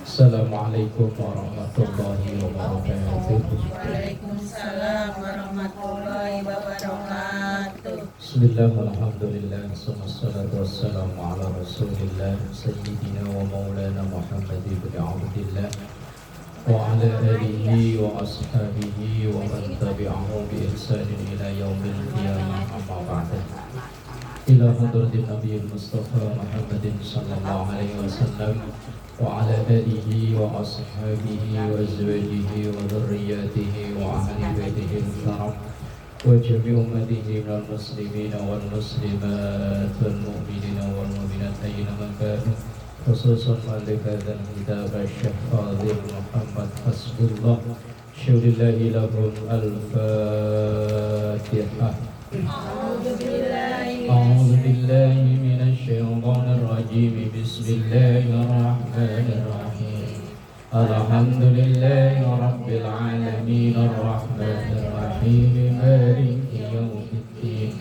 Assalamualaikum warahmatullahi wabarakatuh. Waalaikumsalam warahmatullahi wabarakatuh. Bismillah, alhamdulillah, wassalatu wassalamu ala rasulillah Sayyidina wa maulana Muhammad ibn Abdillah wa ala alihi wa ashabihi wa man tabi'ahu bi ihsanin ila yaumil qiyamah amma ba'du. Ila hadratin Nabi Mustafa Muhammadin sallallahu alaihi wasallam wa ala alihi wa ashabihi wa azwajihi wa dhurriyyatihi wa ahli baitihi al-kiram wa jami' ummatihi minal muslimina wal muslimat wal mu'minina wal mu'minat ayyama kanu khususan li hadzal kitab asy-syekh Fadhil Muhammad Hasbullah syulillahi lahum al-Fatihah. أعوذ بالله من الشيطان الرجيم بسم الله الرحمن الرحيم الحمد لله رب العالمين الرحمن الرحيم مالك يوم الدين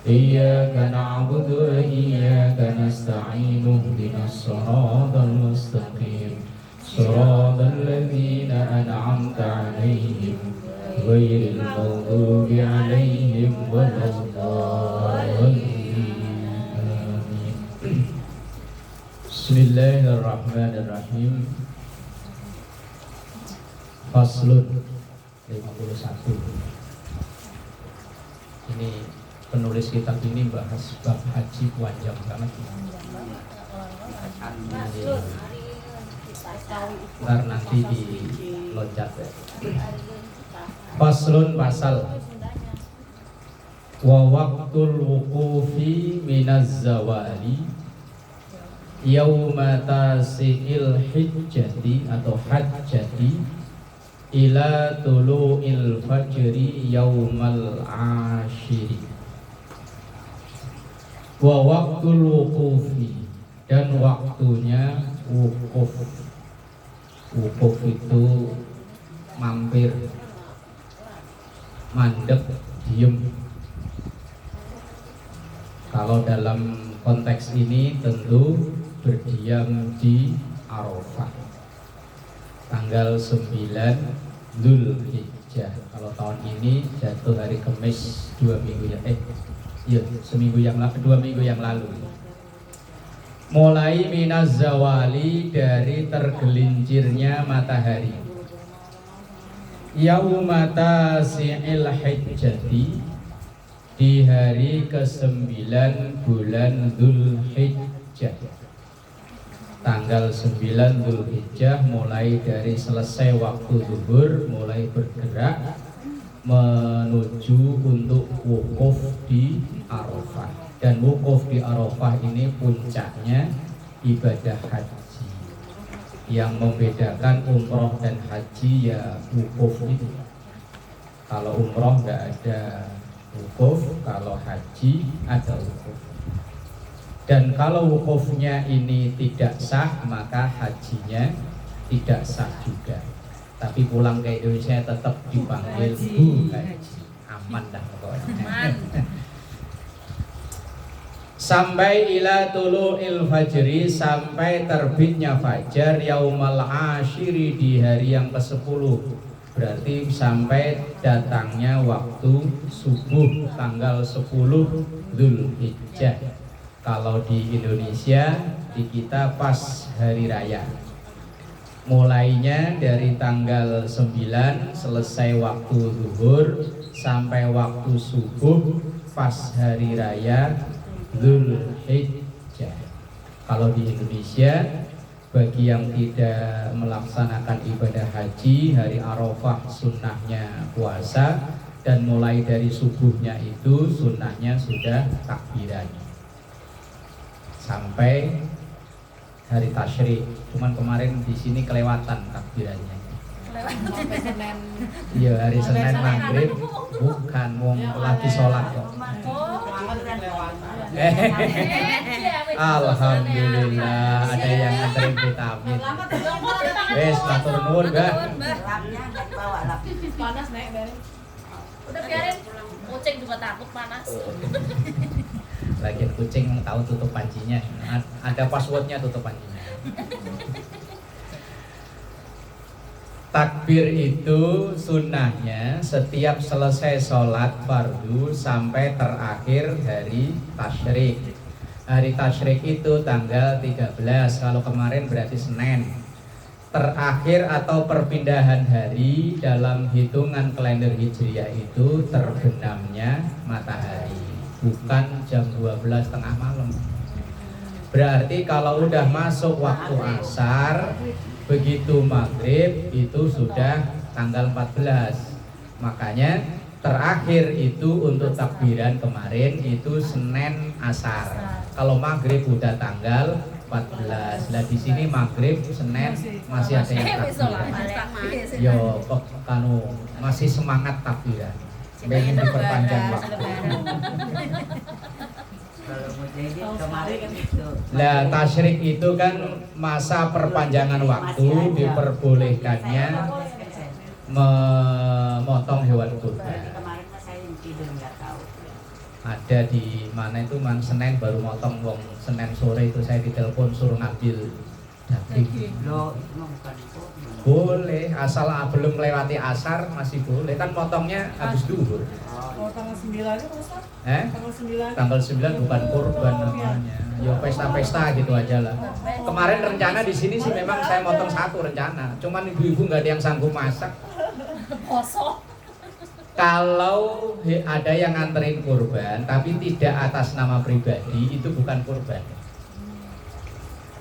إياك نعبد وإياك نستعين اهدنا الصراط المستقيم صراط الذين أنعمت عليهم غير المغضوب عليهم ولا الضالين. Bismillahirrahmanirrahim. Faslun 51. Ini penulis kitab ini bahas bab haji panjang banget. Ntar nanti diloncat ya. Faslun pasal wa waqtul wuqufi minaz zawali yauma tasi'il hijjati atau hajjati ila tulu'il fajri yaumal ashiri. Wa waqtul wuqufi, dan waktunya wukuf. Wukuf itu mampir, mandek, diem. Kalau dalam konteks ini tentu berdiam di Arafah tanggal 9 Dzulhijjah. Kalau tahun ini jatuh hari Kamis 2 minggu ya seminggu yang lalu, 2 minggu yang lalu. Mulai minaz zawali, dari tergelincirnya matahari. Yauma tasi'il hijjati, di hari ke-9 bulan Dzulhijjah. Tanggal 9 Dzulhijjah, mulai dari selesai waktu zuhur, mulai bergerak menuju untuk wukuf di Arafah. Dan wukuf di Arafah ini puncaknya ibadah haji. Yang membedakan umroh dan haji ya wukuf itu. Kalau umroh nggak ada wukuf, kalau haji ada wukuf. Dan kalau wukufnya ini tidak sah, maka hajinya tidak sah juga. Tapi pulang ke Indonesia tetap dipanggil Bu Haji. Aman dah pokoknya. Sampai ila tulu'il fajri, sampai terbitnya fajar yaumal ashiri, di hari yang ke-10. Berarti sampai datangnya waktu subuh tanggal 10 Dzulhijjah. Kalau di Indonesia, di kita pas hari raya. Mulainya dari tanggal 9 selesai waktu zuhur sampai waktu subuh pas hari raya Dzulhijjah. Kalau di Indonesia, bagi yang tidak melaksanakan ibadah haji, hari Arafah sunnahnya puasa, dan mulai dari subuhnya itu sunnahnya sudah takbiran sampai hari tasyrik. Cuman kemarin di sini kelewatan takbirannya. Iya, hari Senin maghrib, bukan wong lagi sholat kok. Alhamdulillah ada yang nganterin vitamin. Matur nuwun, Mbak. Panas nek dari. Udah biarin, kucing juga takut panas. Lagian kucing tahu tutup pancinya. Ada passwordnya tutup pancinya. Takbir itu sunnahnya setiap selesai sholat fardu sampai terakhir hari tasyrik. Hari tasyrik itu tanggal 13, kalau kemarin berarti Senin. Terakhir atau perpindahan hari dalam hitungan kalender Hijriah itu terbenamnya matahari, bukan jam 12 tengah malam. Berarti kalau udah masuk waktu asar, begitu maghrib itu sudah tanggal 14. Makanya terakhir itu untuk takbiran kemarin itu Senin asar. Kalau maghrib udah tanggal 14. Lah di sini maghrib Senin masih ada yang takbiran. Yo kok kanu masih semangat takbiran. Pengen diperpanjang waktu. Nah, tasyrik itu kan masa perpanjangan waktu diperbolehkannya memotong hewan kurban. Ada di mana itu Senin baru motong, wong Senin sore itu saya ditelepon suruh ngambil daging. Boleh, asal belum melewati asar masih boleh, kan potongnya habis duhur. Oh, tanggal 9 itu Ustaz? Tanggal 9. Tanggal 9 bukan kurban namanya. Ya pesta-pesta gitu aja lah. Kemarin rencana di sini sih memang saya motong satu rencana. Cuman ibu-ibu nggak ada yang sanggup masak. Kosong. Kalau ada yang nganterin kurban tapi tidak atas nama pribadi, itu bukan kurban.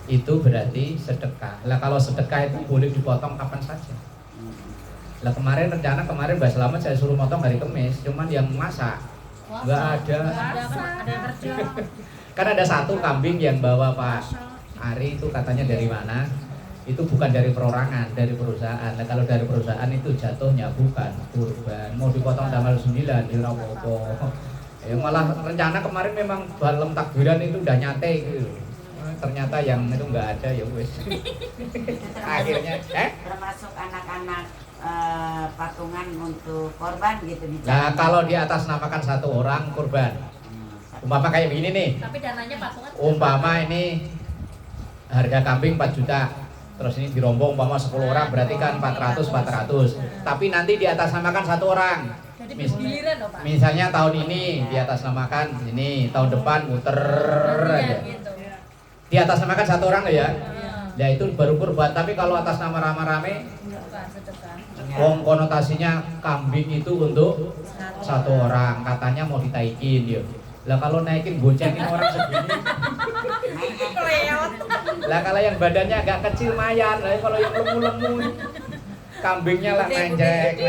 Itu berarti sedekah. Lah kalau sedekah itu boleh dipotong kapan saja. Lah kemarin Mbak Slamet saya suruh motong hari Kamis, cuman yang masak nggak ada. Kan ada satu kambing yang bawa Pak Ari itu katanya dari mana? Itu bukan dari perorangan, dari perusahaan. Nah kalau dari perusahaan itu jatuhnya bukan kurban. Mau dipotong tanggal 9 ya apa-apa. Ya malah rencana kemarin memang dalam takbiran itu udah nyate gitu. Ternyata yang itu nggak ada ya wes. Akhirnya termasuk anak-anak patungan untuk korban gitu. Nah kalau di atas namakan satu orang kurban. Umpama kayak begini nih. Tapi dananya patungan. Umpama ini harga kambing 4 juta. Terus ini dirombong umpama 10 orang berarti kan 400. Tapi nanti di atas namakan satu orang. Jadi giliran loh Pak. Misalnya tahun ini di atas namakan ini, tahun depan muter aja. Gitu. Di atas namakan satu orang ya. Ya itu baru kurban. Tapi kalau atas nama rame-rame, wong konotasinya kambing itu untuk satu orang. Katanya mau ditaikin ya. Lah kalau naikin boncengin orang segini. Lah kalau yang badannya agak kecil mayan, lah kalau yang lemu-lemu kambingnya lah menjek.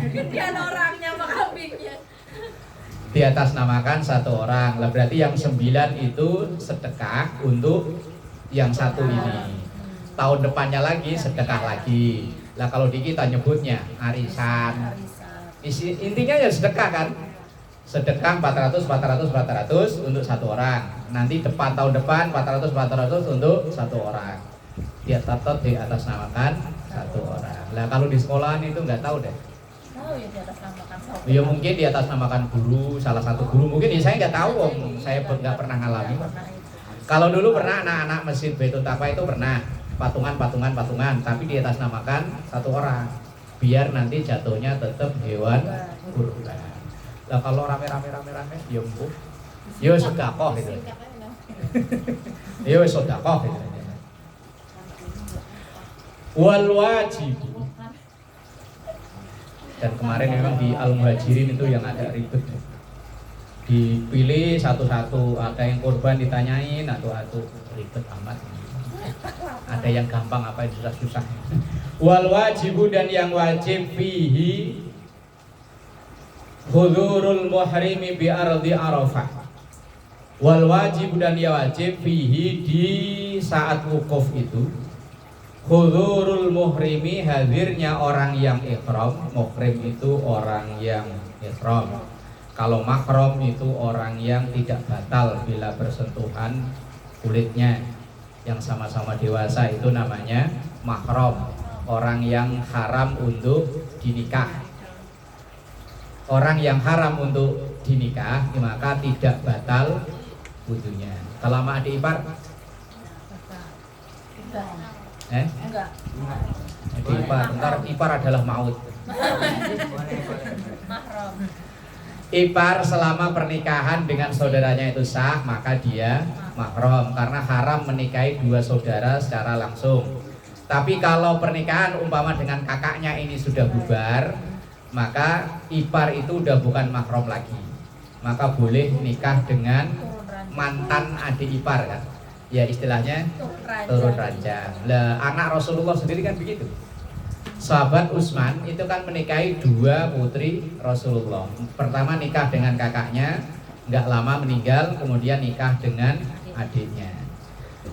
Gedean orangnya sama kambingnya. Di atas namakan satu orang. Lah berarti yang 9 itu sedekah untuk yang satu ini. Tahun depannya lagi sedekah lagi. Lah kalau di kita nyebutnya arisan. Intinya ya sedekah kan. Sedekah 400 untuk satu orang. Nanti tahun depan 400 untuk satu orang. Dia tetap di atas namakan satu orang. Lah kalau di sekolahan itu nggak tahu deh. Tahu ya di atas namakan saudara. Ya mungkin di atas namakan guru, salah satu guru mungkin ya saya nggak tahu om, saya nggak pernah ngalami. Kalau dulu pernah anak-anak Masjid Baitul Taqwa itu pernah patungan, tapi di atas namakan satu orang. Biar nanti jatuhnya tetap hewan kurban. Lah kalau rame-rame ya empuk. Ya sedekah gitu. Ya sedekah gitu. Wal wajib. Dan kemarin memang di Al-Muhajirin itu yang agak ribet. Dipilih satu-satu, ada yang kurban ditanyain satu-satu, ribet amat. Ada yang gampang, apa yang susah-susah. Wal wajibu dan yang wajib fihi hudurul muhrimi bi ardi Arafah. Wal wajib dan yang wajib fihi di saat wukuf itu hudurul muhrimi, hadirnya orang yang ihram. Muhrim itu orang yang ihram. Kalau mahram itu orang yang tidak batal bila bersentuhan kulitnya. Yang sama-sama dewasa itu namanya mahram. Orang yang haram untuk dinikah. Orang yang haram untuk dinikah maka tidak batal wudunya. Kalau sama adik ipar, Enggak. adik ipar, ntar ipar adalah maut. Mahram. Ipar selama pernikahan dengan saudaranya itu sah, maka dia mahram, karena haram menikahi dua saudara secara langsung. Tapi kalau pernikahan umpama dengan kakaknya ini sudah bubar, maka ipar itu udah bukan mahram lagi, maka boleh nikah dengan mantan adik ipar kan, ya istilahnya turun ranjang. Lah anak Rasulullah sendiri kan begitu. Sahabat Utsman itu kan menikahi dua putri Rasulullah. Pertama nikah dengan kakaknya, nggak lama meninggal, kemudian nikah dengan adiknya.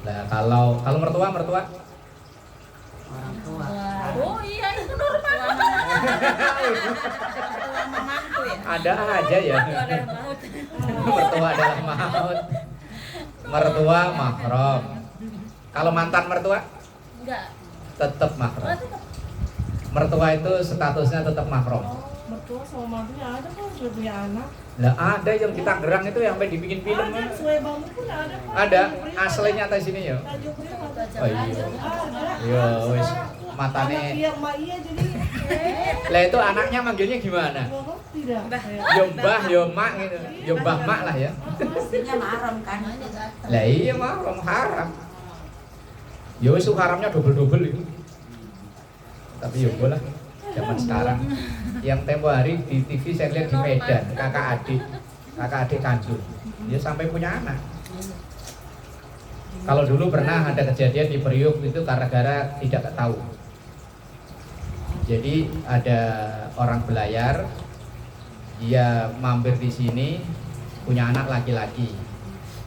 Nah, kalau mertua Orang tua. Oh iya, itu normal. Menantu ya. ada aja ya. Mertua adalah maut. Mertua mahram. Kalau mantan mertua Enggak. tetap mahram. Mertua itu statusnya tetap mahram. Mertua sama mantunya ada kan sudah punya anak. Lah ada yang di Tangerang itu yang sampai dibikin film. Ada sesuai bangun pun ada. Pak. Ada aslinya atas sini ya. Tanjung Priok ada. Oh iya. Ada. Ya wis Anak matane. dia emak iya jadi. Lah itu anaknya manggilnya gimana? Tidak. Ya mbah, ya mak gitu. Ya mbah mak lah ya. Pastinya mahram kan. Lah iya mahram haram. Ya wis haramnya double-double itu. Tapi ya boleh zaman sekarang. Yang tempo hari di TV saya lihat di Medan, kakak adik kandung, dia sampai punya anak. Kalau dulu pernah ada kejadian di Priuk itu gara-gara tidak tahu. Jadi ada orang belayar, dia mampir di sini punya anak laki-laki,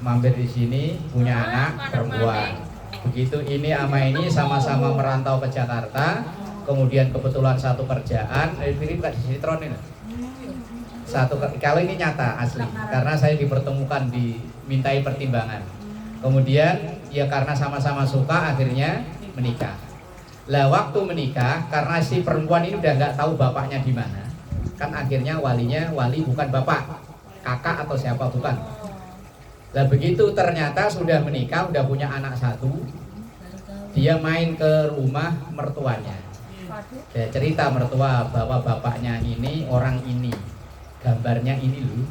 mampir di sini punya anak perempuan. Begitu ini sama ini sama-sama merantau ke Jakarta. Kemudian kebetulan satu kerjaan, ini bukan di sinetron ini. Kalau ini nyata asli, karena saya dipertemukan dimintai pertimbangan. Kemudian ya karena sama-sama suka akhirnya menikah. Lah waktu menikah karena si perempuan ini udah nggak tahu bapaknya di mana, kan akhirnya wali bukan bapak, kakak atau siapa bukan. Lah begitu ternyata sudah menikah, udah punya anak satu, dia main ke rumah mertuanya. Ya, cerita mertua bahwa bapaknya ini orang ini, gambarnya ini loh.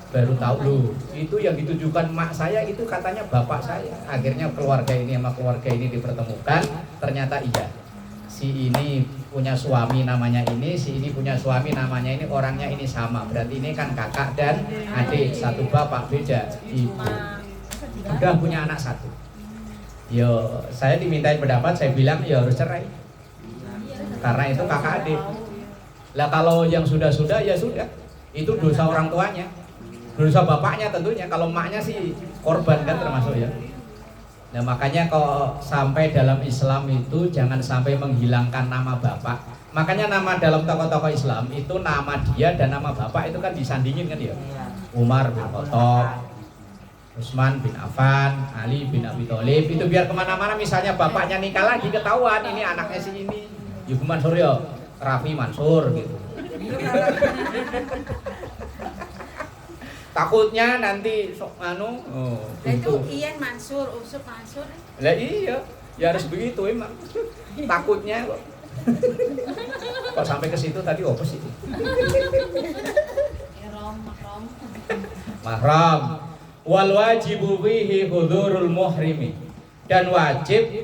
Baru tahu loh, itu yang ditujukan mak saya itu katanya bapak saya. Akhirnya keluarga ini sama keluarga ini dipertemukan, ternyata iya. Si ini punya suami namanya ini, si ini punya suami namanya ini, orangnya ini sama. Berarti ini kan kakak dan adik, satu bapak beda ibu. Udah punya anak satu. Yo, saya dimintain pendapat, saya bilang ya harus cerai. Karena itu kakak adik. Lah kalau yang sudah ya sudah, itu dosa orang tuanya, dosa bapaknya tentunya. Kalau maknya sih korban kan termasuk ya. Nah makanya kok sampai dalam Islam itu jangan sampai menghilangkan nama bapak. Makanya nama dalam tokoh-tokoh Islam itu nama dia dan nama bapak itu kan disandingin kan ya. Umar bin Khattab, Utsman bin Affan, Ali bin Abi Thalib, itu biar kemana-mana misalnya bapaknya nikah lagi ketahuan ini anaknya si ini. Ibu Mansur ya, Raffi Mansur gitu. Takutnya nanti sok Itu Ian Mansur, Usuk Mansur. Lah iya, ya harus begitu emang. Takutnya kok. Kok sampai ke situ tadi apa sih? Mahram. Wal wajibu fihi hudurul muhrimi. Dan wajib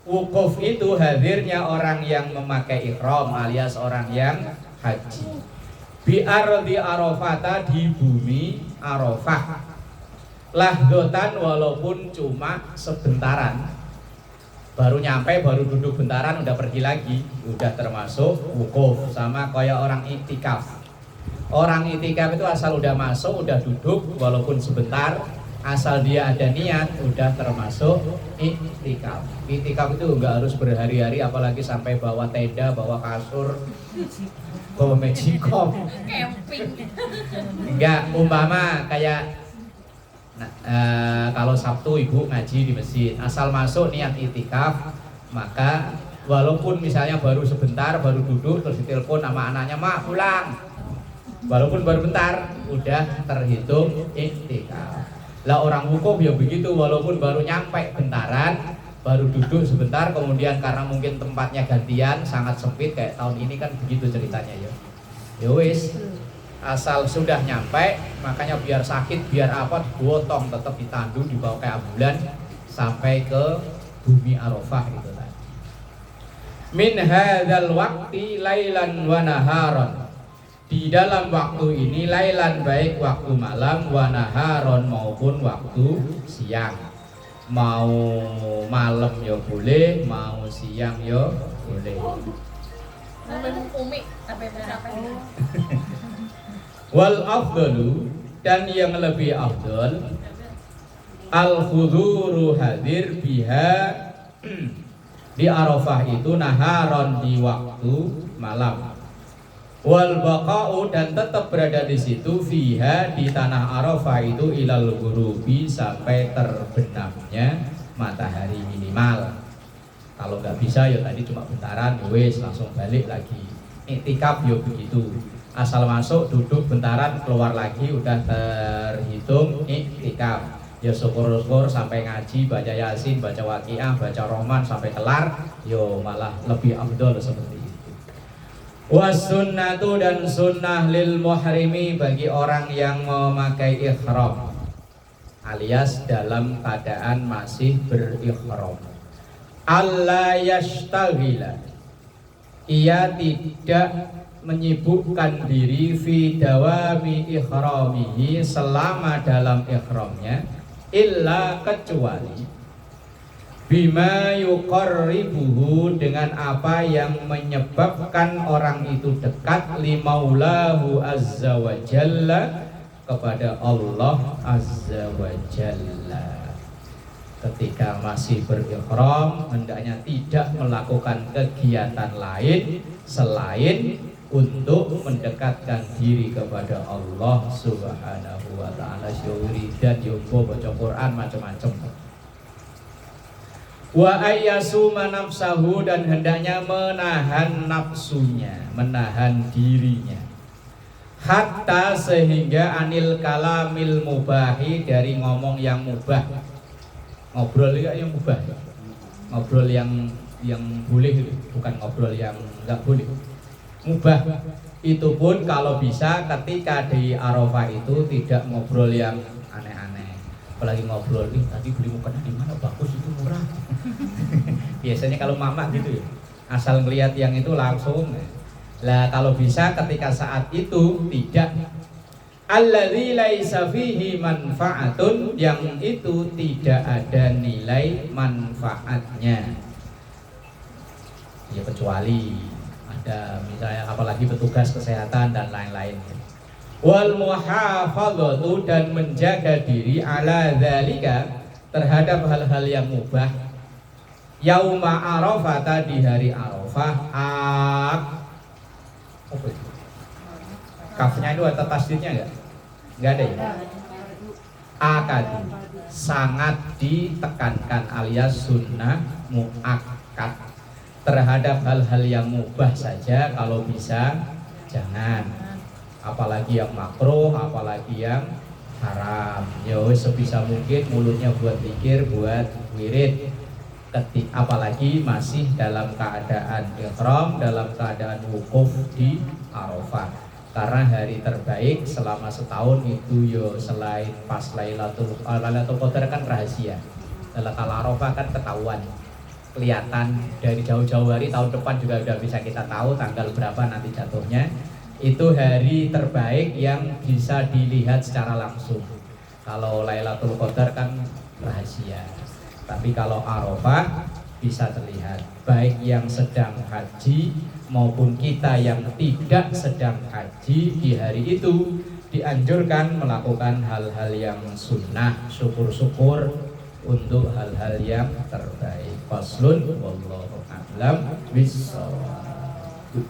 wukuf itu hadirnya orang yang memakai ihram alias orang yang haji. Bi ardi Arafah, di bumi Arafah. Lahdotan walaupun cuma sebentaran. Baru nyampe, baru duduk bentaran udah pergi lagi, udah termasuk wukuf. Sama kayak orang iktikaf. Orang iktikaf itu asal udah masuk, udah duduk walaupun sebentar, asal dia ada niat udah termasuk iktikaf. Iktikaf itu enggak harus berhari-hari, apalagi sampai bawa tenda, bawa kasur, bawa magicom. Camping. Enggak, umpama kayak kalau Sabtu ibu ngaji di masjid, asal masuk niat iktikaf, maka walaupun misalnya baru sebentar, baru duduk terus ditelepon sama anaknya, "Mak, pulang." Walaupun baru bentar, udah terhitung iktikaf. Lah orang wukuf ya begitu, walaupun baru nyampe bentaran, baru duduk sebentar, kemudian karena mungkin tempatnya gantian, sangat sempit kayak tahun ini kan begitu ceritanya ya. Ya wis, asal sudah nyampe, makanya biar sakit, biar apa, digotong, tetap ditandu, dibawa kayak ambulan sampai ke bumi Arafah itu tadi. Min hadzal waqti lailan wa naharon. Di dalam waktu ini lailan baik waktu malam, wa naharon maupun waktu siang. Mau malam ya boleh, mau siang ya boleh. Minum umi sampai berapa ini? Wal afdalu, dan yang lebih afdal, al huduru hadir biha di Arafah itu naharon di waktu malam. Wal baqa'u, dan tetap berada di situ fiha di tanah Arafah itu ilal ghurubi sampai terbenamnya matahari minimal. Kalau nggak bisa ya tadi cuma bentaran, ya wes langsung balik lagi. Iktikaf ya begitu. Asal masuk duduk bentaran keluar lagi udah terhitung iktikaf. Ya syukur-syukur sampai ngaji, baca Yasin, baca Waqiah, baca Rahman sampai kelar, yo malah lebih afdol seperti itu. Wasunnatu, dan sunnah lil muhrimi bagi orang yang memakai ihram alias dalam keadaan masih berihram. Allah yastaghila, ia tidak menyibukkan diri fi dawami ihramihi, selama dalam ihramnya, illa kecuali bima yuqarribuhu, dengan apa yang menyebabkan orang itu dekat limaulahu azza wa jalla, kepada Allah azza wa jalla. Ketika masih berihram hendaknya tidak melakukan kegiatan lain selain untuk mendekatkan diri kepada Allah subhanahu wa ta'ala. Syuri dan yobo baca Quran macam-macam. Wa ayyasuma nafsahu, dan hendaknya menahan nafsunya, menahan dirinya, hatta sehingga anil kalamil mubahi, dari ngomong yang mubah. Ngobrol yang mubah, ngobrol yang boleh, bukan ngobrol yang enggak boleh. Mubah itu pun kalau bisa ketika di Arafah itu tidak ngobrol yang aneh-aneh. Apalagi ngobrol, tadi beli mukena di mana, bagus itu, murah. Biasanya kalau mama gitu ya, asal ngelihat yang itu langsung. Lah kalau bisa ketika saat itu tidak, alladzi laisa fihi manfaatun, yang itu tidak ada nilai manfaatnya. Ya kecuali ada misalnya apalagi petugas kesehatan dan lain-lain. Wal muhafadzatu, dan menjaga diri ala dzalika, terhadap hal-hal yang mubah, yauma Arafah, di hari Arafah. Kafnya itu ada tasdidnya enggak? Enggak ada ya? Akad, sangat ditekankan alias sunnah muakkad, terhadap hal-hal yang mubah saja, kalau bisa jangan, apalagi yang makruh, apalagi yang haram. Ya sebisa mungkin mulutnya buat zikir, buat wirid, apalagi masih dalam keadaan ihram, dalam keadaan wukuf di Arafah. Karena hari terbaik selama setahun itu yo selain pas Lailatul Qadar kan rahasia. Kalau Arafah kan ketahuan, kelihatan dari jauh-jauh hari. Tahun depan juga udah bisa kita tahu tanggal berapa nanti jatuhnya. Itu hari terbaik yang bisa dilihat secara langsung. Kalau Lailatul Qadar kan rahasia, tapi kalau Arafah bisa terlihat. Baik yang sedang haji maupun kita yang tidak sedang haji, di hari itu dianjurkan melakukan hal-hal yang sunnah, syukur-syukur untuk hal-hal yang terbaik. Faslun wallahu a'lam bishawab.